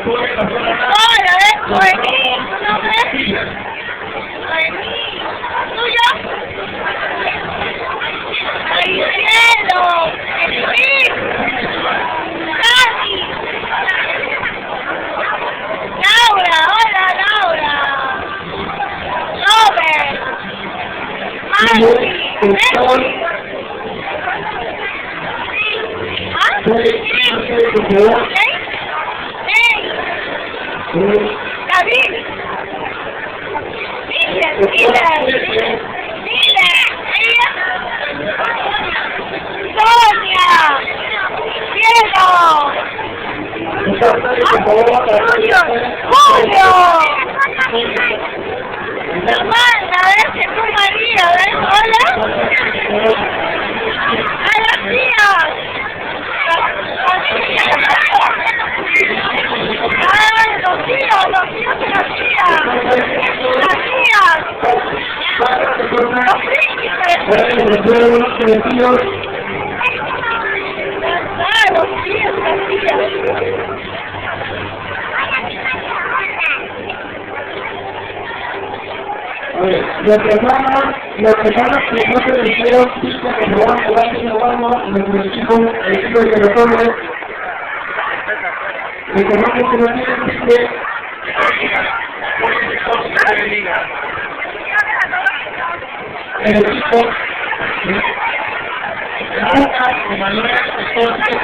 Hola, Noemí, ¿tu nombre? Noemí, ¿tuyo? ¡Ay, cielo! ¡Luis! ¡Gaby! ¡Laura! ¡Hola, Laura! ¡Robert! ¡Marty! ¡Messi! ¿Ah? David, dile, Sonia, Cielo, Julio, Amanda, ¿ves? Tu María, ¿ves? Hola, a las tías. ¡Ay, los tíos de las tías! ¡Las tías! ¡Los príncipes! ¡Ah, los tíos, las tías! Las personas que no se decidieron que se van a jugar en el barrio, nuestro equipo de Teletón, de que no se lo tienen que el equipo de Manuel entonces,